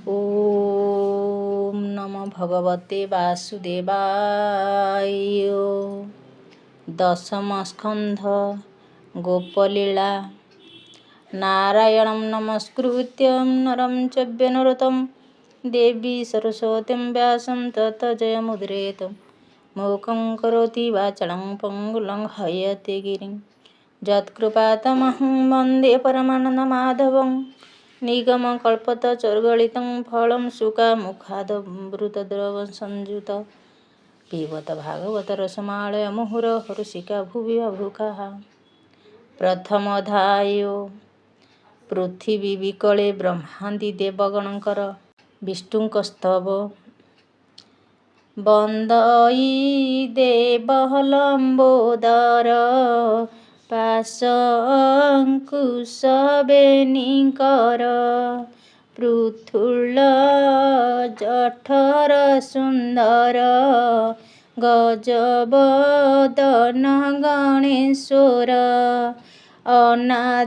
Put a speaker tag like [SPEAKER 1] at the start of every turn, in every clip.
[SPEAKER 1] ओम नमो भगवते वासुदेवाय। दशम स्कंध गोपलीला। नारायणं नमस्कृत्यं नरं चैव नरोत्तमं देवी सरस्वतीं व्यासं ततो जयमुदीरयेत्। मूकं करोति वाचालं पङ्गुं लङ्घयते गिरिं यत्कृपातमहं वन्दे परमानन्दमाधवं। निगमकल्पतरुगलितं फलं सुखामुखादमृतद्रवं संयुतं पिबत भागवत रसमालय मुहुरः ऋषिका भुवि अभुकाः। प्रथमोऽध्याय। पृथिवी विकले ब्रह्मादि देवगणଙ୍କର विष्णुଙ୍କ स्तव। वन्दई देवः लम्बोदर पाशङ्कुशवेणीकर पृथुल जठर सुन्दर गजवदन गणेश्वर अनादिनाथर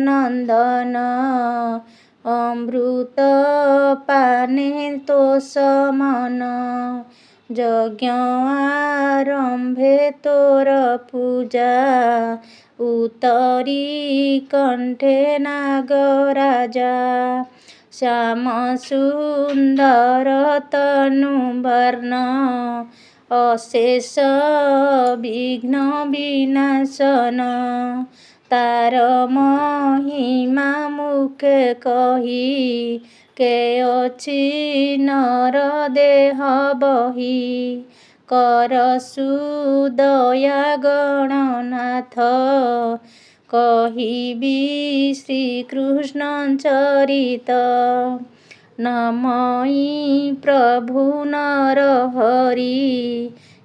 [SPEAKER 1] नन्दन अमृत पाने तोषमन यज्ञ आरंभे तोर पूजा उत्तरी कंठे नागराजा श्याम सुंदर तनुभर्ण अशेष विघ्न विनाशन तार महिमा मुखे कही के अछि नर देह बही कर सुदया गणनाथ कहिबी श्रीकृष्ण चरित नमई प्रभु नरहरि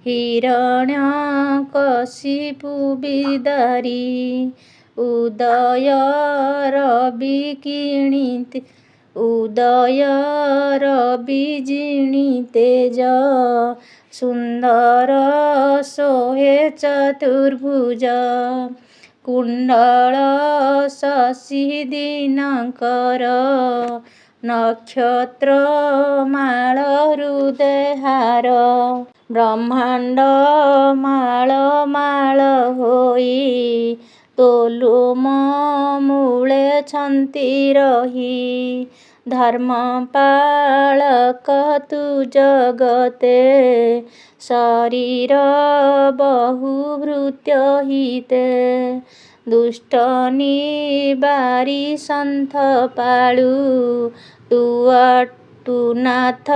[SPEAKER 1] हिरण्यकशिपु बिदारी उदय रवि किणीत उदय रवि जिणी तेज सुंदर सोहे चतुर्भुज कुंडल शशि दिनकर नक्षत्र माल हृदयहार ब्रह्मांड माल माल होई तोलु मूले छन्ति रही धर्म पालक तु जगते शरीर बहुभृत्य हिते दुष्ट निवारी सन्थ पालु तु नाथ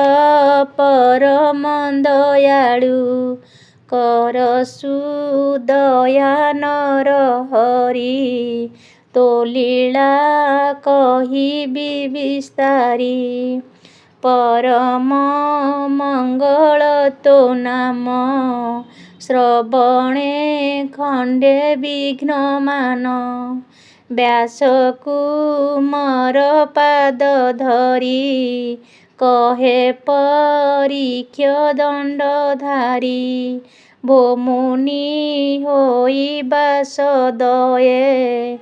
[SPEAKER 1] परम दयालु कर सुदया नर हरि तो लीला कहिबी विस्तारी परम मंगल तो नाम श्रवणे खंडे विघ्न मान व्यास कुमार पाद धरी कहे परीक्ष दंडधारी भो मुनि होइबा सदये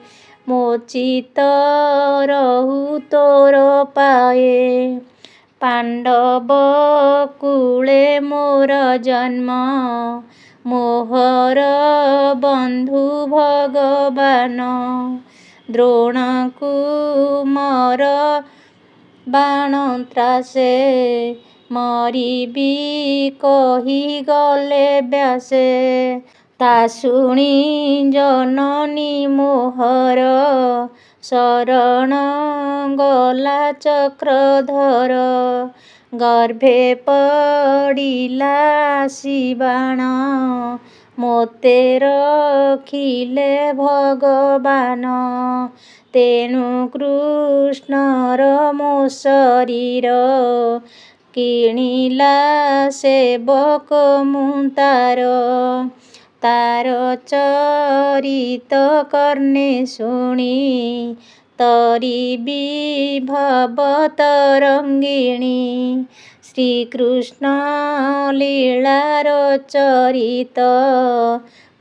[SPEAKER 1] मोचित रहु तोर पाए पांडव कूले मोर जन्म मोहर बंधु भगवान द्रोण कुमार बाण त्रासे मरिबी कही गले व्यासे ता शुणी जननी मोहर शरण गला चक्रधर गर्भे पड़िला शिबाण मोते रखिले भगवान तेणु कृष्णर मो शरीर किणिला सेवक मुतार तार चरित कर्णे शुणी तरिबी भवतरंगिणी श्रीकृष्ण लीलार चरित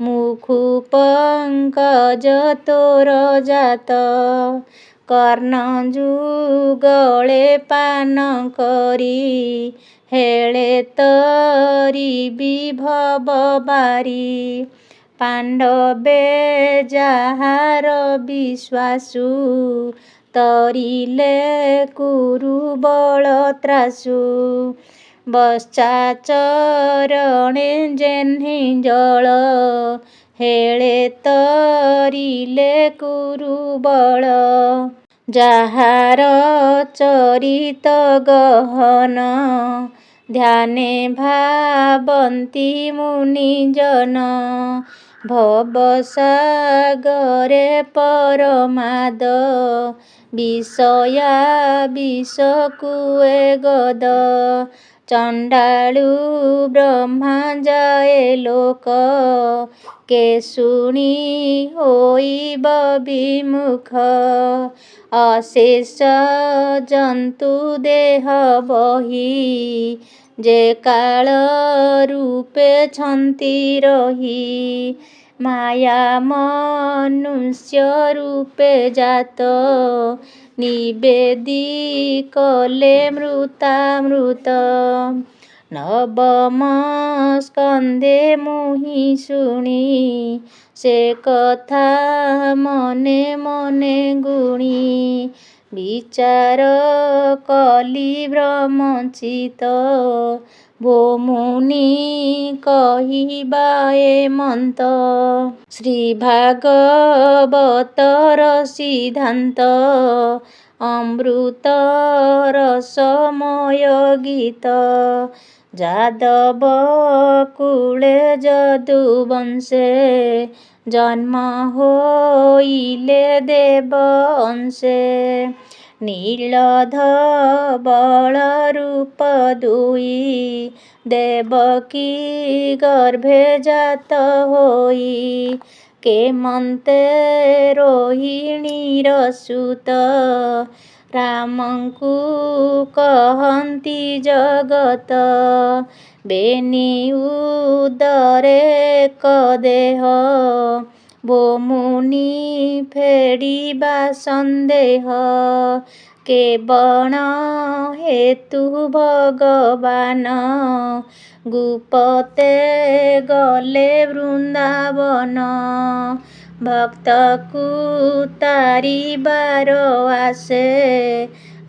[SPEAKER 1] मुखु पंकज तोर जात କର୍ଣ୍ଣ ଯୁଗଳେ ପାନ କରି ହେଳେ ତରି ବିଭବ ବାରି। ପାଣ୍ଡବେ ଯାହାର ବିଶ୍ୱାସୁ ତରିଲେ କୁରୁ ବଳ ତ୍ରାସୁ। ବତ୍ସାଚରଣେ ଯେହ୍ନେ ଜଳ ହେଳେ ତରିଲେ କୁରୁ ବଳ। ଯାହାର ଚରିତ ଗହନ ଧ୍ୟାନେ ଭାବନ୍ତି ମୁନିଜନ। ଭବସାଗରେ ପରମାଦ ବିଷୟା ବିଷକୁଏ ଗଦ। ଚଣ୍ଡାଳୁ ବ୍ରହ୍ମା ଯାଏ ଲୋକ କେ ଶୁଣି ହୋଇବ ବିମୁଖ। ଅଶେଷ ଜନ୍ତୁ ଦେହ ବହି ଯେ କାଳ ରୂପେ ଛନ୍ତି ରହି। ମାୟା ମନୁଷ୍ୟ ରୂପେ ଜାତ ନିବେଦି କଲେ ମୃତାମୃତ। ନବମ ସ୍କନ୍ଧେ ମୁହିଁ ଶୁଣି ସେ କଥା ମନେ ମନେ ଗୁଣି। ବିଚାର କଲି ବ୍ରହ୍ମଚିତ ଭୋ ମୁନି କହିବା ଏ ମନ୍ତ। ଶ୍ରୀ ଭାଗବତର ସିଦ୍ଧାନ୍ତ ଅମୃତ ରସମୟ ଗୀତ। ଯାଦବ କୁଳେ ଯଦୁବଂଶେ ଜନ୍ମ ହୋଇଲେ ଦେବ ଅଂଶେ। ନୀଳଧବଳ ରୂପ ଦୁଇ ଦେବକୀ ଗର୍ଭେ ଜାତ ହୋଇ। କେମନ୍ତେ ରୋହିଣୀର ସୁତ ରାମଙ୍କୁ କହନ୍ତି ଜଗତ। ବେନି ଉଦରେ ଏକ ଦେହ ଭୋ ମୁନି ଫେଡ଼ିବା ସନ୍ଦେହ। କେବଳ ହେତୁ ଭଗବାନ ଗୁପତେ ଗଲେ ବୃନ୍ଦାବନ। ଭକ୍ତକୁ ତାରିବାର ଆଶେ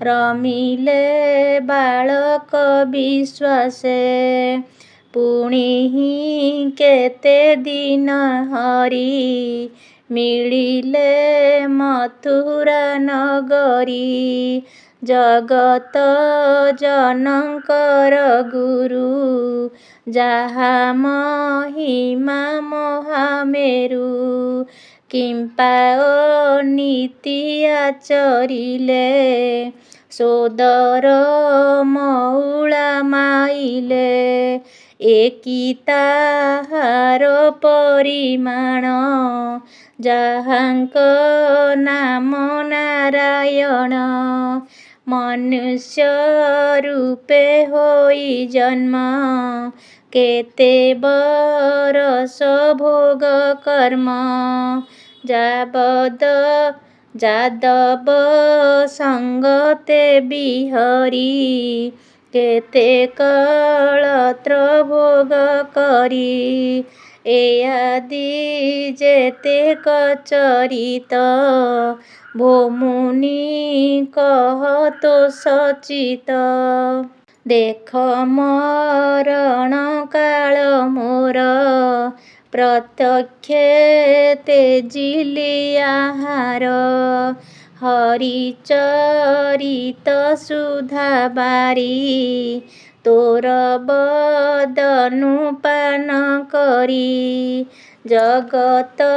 [SPEAKER 1] ରମିଲେ ବାଳକ ବିଶ୍ୱାସେ। ପୁଣିହି କେତେ ଦିନ ହରି ମିଳିଲେ ମଥୁରା ନଗରୀ। ଜଗତ ଜନଙ୍କର ଗୁରୁ ଯାହା ମହିମା ମହାମେରୁ। କିମ୍ପା ଅନୀତି ଆଚରିଲେ ସୋଦର ମଉଳା ମାଇଲେ। ଏ କି ତାହାର ପରିମାଣ ଯାହାଙ୍କ ନାମ ନାରାୟଣ। ମନୁଷ୍ୟ ରୂପେ ହୋଇ ଜନ୍ମ କେତେ ବରଷ ଭୋଗ କର୍ମ। ଯାଦବ ସଙ୍ଗତେ ବିହରି କେତେ କଳତ୍ର ଭୋଗ କରି। ଏ ଆଦି ଯେତେକ ଚରିତ ଭୋ ମୁନି କହ ତୋଷ ଚିତ। ଦେଖ ମରଣ କାଳ ମୋର ପ୍ରତ୍ୟକ୍ଷେ ତେଜିଲି ଆହାର। ହରିଚରିତ ସୁଧା ବାରି ତୋର ବଦନୁ ପାନ କରି। ଜଗତ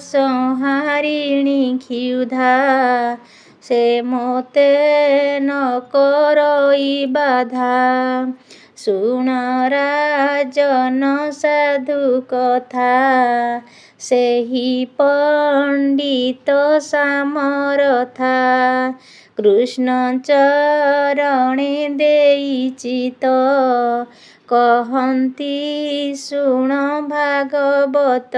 [SPEAKER 1] ସଂହାରିଣୀ କ୍ଷୁଧା ସେ ମୋତେ ନ କରଇ ବାଧା। ଶୁଣ ରାଜନ ସାଧୁ କଥା ସେହି ପଣ୍ଡିତ ସାମରଥା। କୃଷ୍ଣ ଚରଣେ ଦେଇଚିତ କହନ୍ତି ଶୁଣ ଭାଗବତ,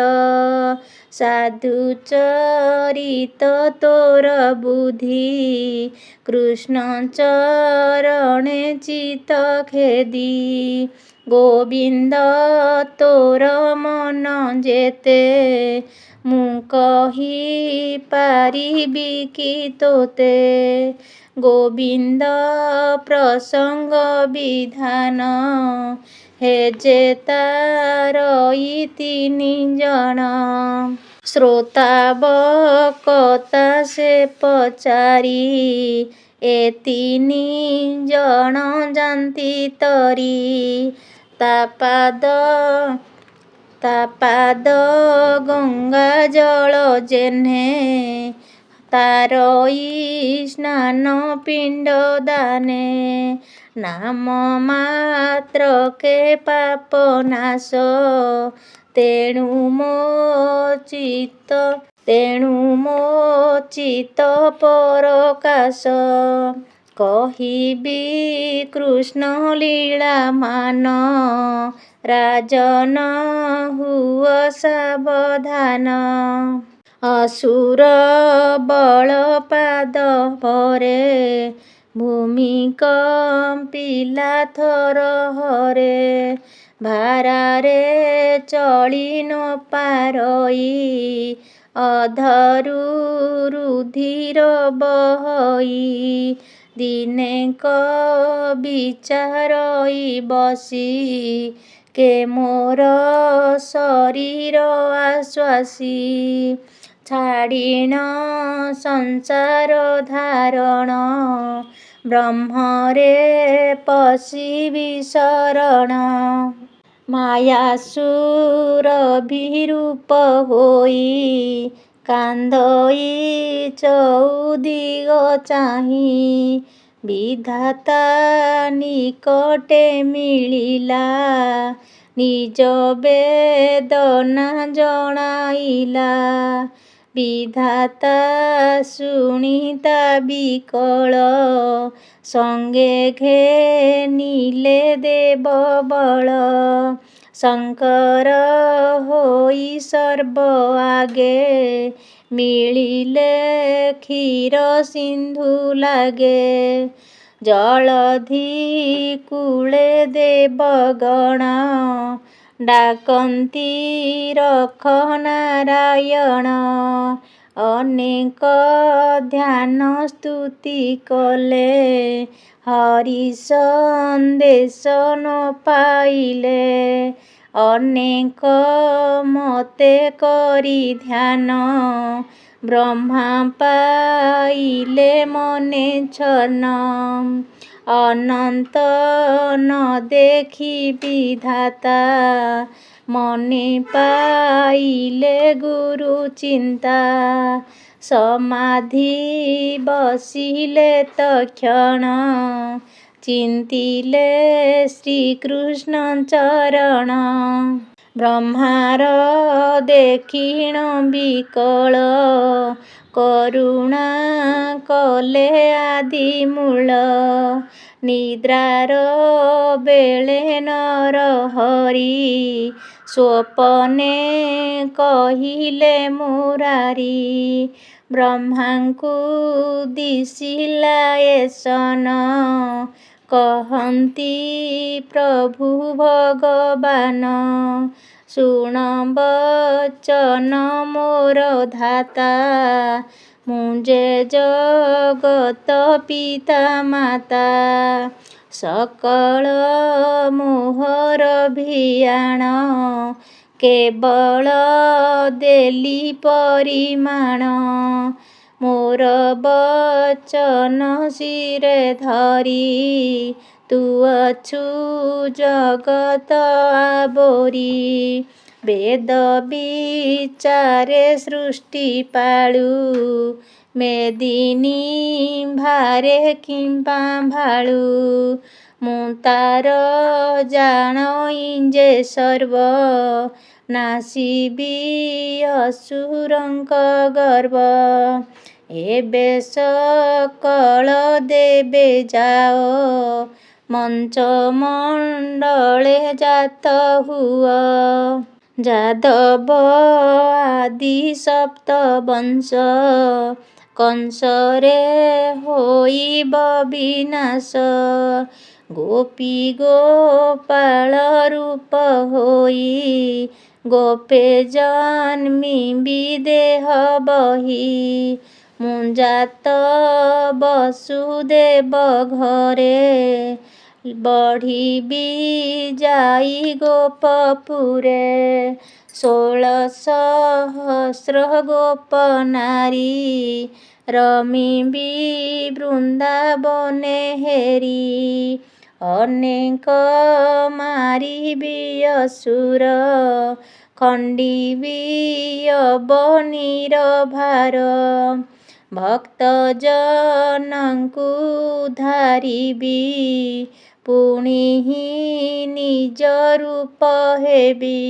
[SPEAKER 1] ସାଧୁ ଚରିତ ତୋର ବୁଦ୍ଧି, କୃଷ୍ଣ ଚରଣେ ଚିତ ଖେଦି। ଗୋବିନ୍ଦ ତୋର ମନ ଯେତେ, ମୁଁ କହି ପାରିବି କି ତୋତେ। ଗୋବିନ୍ଦ ପ୍ରସଙ୍ଗ ବିଧାନ, ହେ ଯେ ତାରଇ ତିନି ଜଣ। ଶ୍ରୋତାବକ୍ତା ସେ ପଚାରି, ଏ ତିନି ଜଣ ଯାନ୍ତି ତରି। ତା ପାଦ ଗଙ୍ଗା ଜଳ ଯେହ୍ନେ, ତାରଇ ସ୍ନାନ ପିଣ୍ଡ ଦାନେ। ନାମ ମାତ୍ରକେ ପାପ ନାଶ, ତେଣୁ ମୋ ଚିତ୍ତ ପରକାଶ। କହିବି କୃଷ୍ଣ ଲୀଳା ମାନ, ରାଜନ ହୁଅ ସାବଧାନ। ଅସୁର ବଳ ପାଦ ପରେ, ଭୂମି କମ୍ପିଲା ଥରହରେ। ଭାରାରେ ଚଳି ନ ପାରଇ, ଅଧରୁ ରୁଧିର ବହଇ। ଦିନେକ ବିଚାରଇ ବସି, କେ ମୋର ଶରୀର ଆଶ୍ୱାସୀ। ଛାଡ଼ିଣ ସଂସାର ଧାରଣ, ବ୍ରହ୍ମରେ ପଶିବି ଶରଣ। ମାୟା ସୁରଭିରୂପ ହୋଇ, କାନ୍ଦଇ ଚଉଦିଗ ଚାହିଁ। ବିଧାତା ନିକଟେ ମିଳିଲା, ନିଜ ବେଦନା ଜଣାଇଲା। ବିଧାତା ଶୁଣି ତା ବିକଳ, ସଙ୍ଗେ ଘେନିଲେ ଦେବବଳ। ଶଙ୍କର ହୋଇ ସର୍ବ ଆଗେ, ମିଳିଲେ କ୍ଷୀର ସିନ୍ଧୁ ଲାଗେ। ଜଳଧି କୂଳେ ଦେବଗଣ, ଡାକନ୍ତି ରଖ ନାରାୟଣ। ଅନେକ ଧ୍ୟାନ ସ୍ତୁତି କଲେ, ହରି ସନ୍ଦେଶ ନ ପାଇଲେ। ଅନେକ ମତେ କରି ଧ୍ୟାନ, ବ୍ରହ୍ମା ପାଇଲେ ମନେ ଛନ୍ନ। ଅନନ୍ତ ନ ଦେଖି ବିଧାତା, ମନେ ପାଇଲେ ଗୁରୁ ଚିନ୍ତା। ସମାଧି ବସିଲେ ତକ୍ଷଣ, ଚିନ୍ତିଲେ ଶ୍ରୀକୃଷ୍ଣ ଚରଣ। ବ୍ରହ୍ମାର ଦେଖିଣ ବିକଳ, କରୁଣା କଲେ ଆଦି ମୂଳ। ନିଦ୍ରାର ବେଳେ ନରହରି, ସ୍ୱପନେ କହିଲେ ମୁରାରି। ବ୍ରହ୍ମାଙ୍କୁ ଦିଶିଲା ଏ ସନ, କହନ୍ତି ପ୍ରଭୁ ଭଗବାନ। ଶୁଣ ବଚନ ମୋର ଧାତା, ମୁଁ ଯେ ଜଗତ ପିତା ମାତା। ସକଳ ମୋହର ଭିଆଣ, କେବଳ ଦେଲି ପରିମାଣ। ମୋର ବଚନ ଶିରେ ଧରି, ତୁ ଅଛୁ ଜଗତ ଆବୋରି। ବେଦ ବିଚାରେ ସୃଷ୍ଟି ପାଳୁ, ମେଦିନୀ ଭାରେ କିମ୍ବା ଭାଳୁ। ମୁଁ ତାର ଜାଣଇ ଯେ ସର୍ବ, ନାଶିବି ଅସୁରଙ୍କ ଗର୍ବ। ଏବେ ସକଳ ଦେବେ ଯାଅ, ମଞ୍ଚମଣ୍ଡଳେ ଜାତ ହୁଅ। ଯାଦବ ଆଦି ସପ୍ତ ବଂଶ କଂସରେ ହୋଇବ ବିନାଶ। ଗୋପୀ ଗୋପାଳ ରୂପ ହୋଇ ଗୋପେ ଜନ୍ମିବି ଦେହ ବହି। ମୁଁ ଜାତ ବସୁଦେବ ଘରେ ବଢ଼ିବି ଯାଇ ଗୋପପୁରେ। 16,000 ଗୋପ ନାରୀ ରମିବି ବୃନ୍ଦାବନେ ହେରି। ଅନେକ ମାରିବି ଅସୁର ଖଣ୍ଡିବି ଅବନୀର ଭାର। ଭକ୍ତ ଜନଙ୍କୁ ଉଦ୍ଧାରିବି ପୁଣି ନିଜ ରୂପ ହେବି।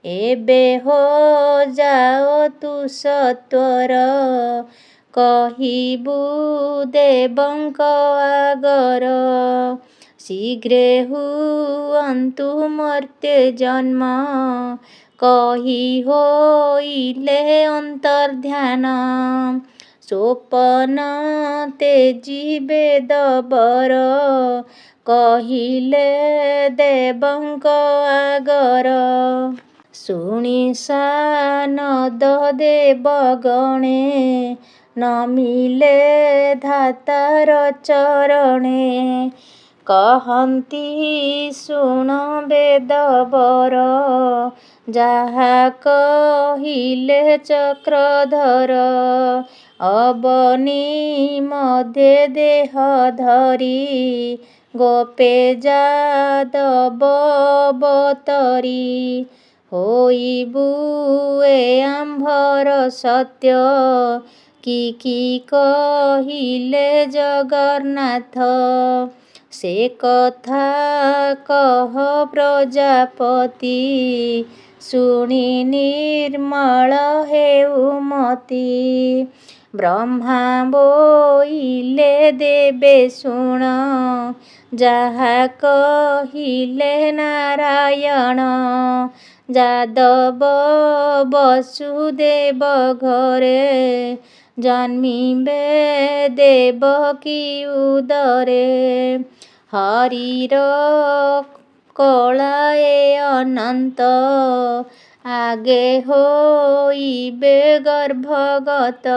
[SPEAKER 1] ଏବେ ହୋ ଯାଅ ତୁ ସତ୍ୱର କହିବୁ ଦେବଙ୍କ ଆଗର। ଶୀଘ୍ରେ ହୁଅନ୍ତୁ ମର୍ତ୍ତ୍ୟ ଜନ୍ମ କହି ହୋଇଲେ ଅନ୍ତର୍ଦ୍ଧାନ। ସ୍ୱପନ ତେଜି ବେଦବର କହିଲେ ଦେବଙ୍କ ଆଗର। ଶୁଣି ସାନଦ ଦେବଗଣେ ନମିଲେ ଧାତାର ଚରଣେ। କହନ୍ତି ଶୁଣ ବେଦବର ଯାହା କହିଲେ ଚକ୍ରଧର। ଅବନୀ ମଧ୍ୟେ ଦେହ ଧରି ଗୋପେ ଯାଦବ ଅବତରି। ହୋଇବୁ ଏ ଆମ୍ଭର ସତ୍ୟ କି କହିଲେ ଜଗନ୍ନାଥ। ସେ କଥା କହ ପ୍ରଜାପତି ଶୁଣି ନିର୍ମଳ ହେଉ ମତି। ବ୍ରହ୍ମା ବୋଇଲେ ଦେବେ ଶୁଣ ଯାହା କହିଲେ ନାରାୟଣ। ଯାଦବ ବସୁଦେବ ଘରେ ଜନ୍ମିବେ ଦେବକୀ ଉଦରେ। ହରିର କଳା ଏ ଅନନ୍ତ ଆଗେ ହୋଇବେ ଗର୍ଭଗତ।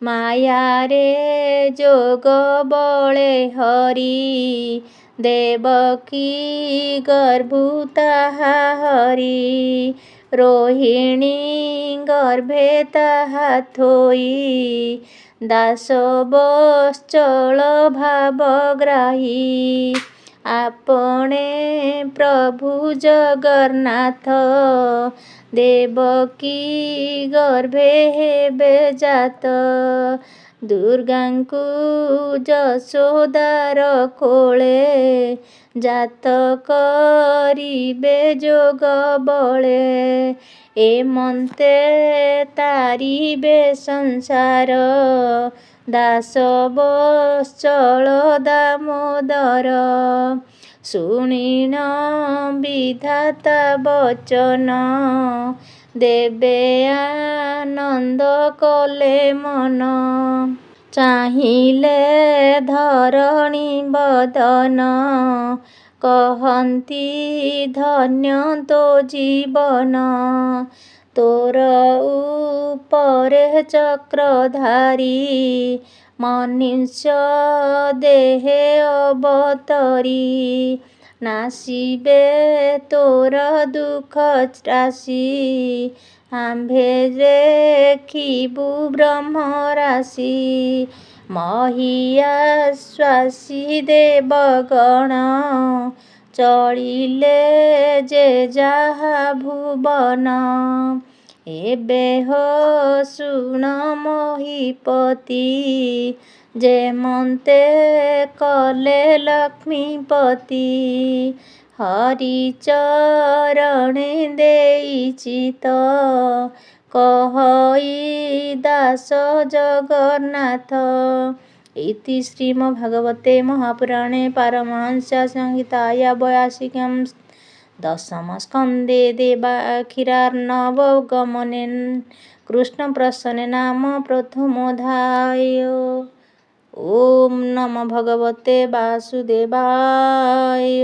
[SPEAKER 1] ମାୟାରେ ଯୋଗ ବଳେ ହରି ଦେବକୀ ଗର୍ଭୁ ତାହା ହରି। ରୋହିଣୀ ଗର୍ଭେ ତାହା ଥୋଇ ଦାସ ବତ୍ସଳ ଭାବଗ୍ରାହୀ। ଆପଣା ପ୍ରଭୁ ଜଗନ୍ନାଥ ଦେବକୀ ଗର୍ଭେ ହେବେ ଜାତ। ଦୁର୍ଗାଙ୍କୁ ଯଶୋଦାର କୋଳେ ଜାତ କରିବେ ଯୋଗ ବଳେ। ଏମନ୍ତେ ତାରିବେ ସଂସାର ଦାସ ବତ୍ସଳ ଦାମୋଦର। ଶୁଣିନ ବିଧାତା ବଚନ ଦେବେ ଆନନ୍ଦ କଲେ ମନ। ଚାହିଁଲେ ଧରଣୀ ବଦନ କହନ୍ତି ଧନ୍ୟ ତୋ ଜୀବନ। ତୋର ଉପରେ ଚକ୍ରଧାରୀ ମନୁଷ୍ୟ ଦେହେ ଅବତରି। ନାଶିବେ ତୋର ଦୁଃଖ ରାଶି ଆମ୍ଭେ ଦେଖିବୁ ବ୍ରହ୍ମ ରାଶି। ମହୀୟାଶ୍ୱାସୀ ଦେବଗଣ ଚଳିଲେ ଯେ ଯାହା ଭୁବନ। ଏବେ ହୋ ଶୁଣ ମହୀପତି ଯେମନ୍ତେ କଲେ ଲକ୍ଷ୍ମୀପତି। ହରି ଚରଣେ ଦେଇଛି ତ କହଇ ଦାସ ଜଗନ୍ନାଥ। इति श्रीमद्भागवते महापुराणे पारमहंस्यसंहितायां 82 दशमस्कन्धे देवाखिरार्णवगमनेन कृष्णप्रश्ने नाम प्रथमोऽध्यायः। ॐ नमो भगवते वासुदेवाय।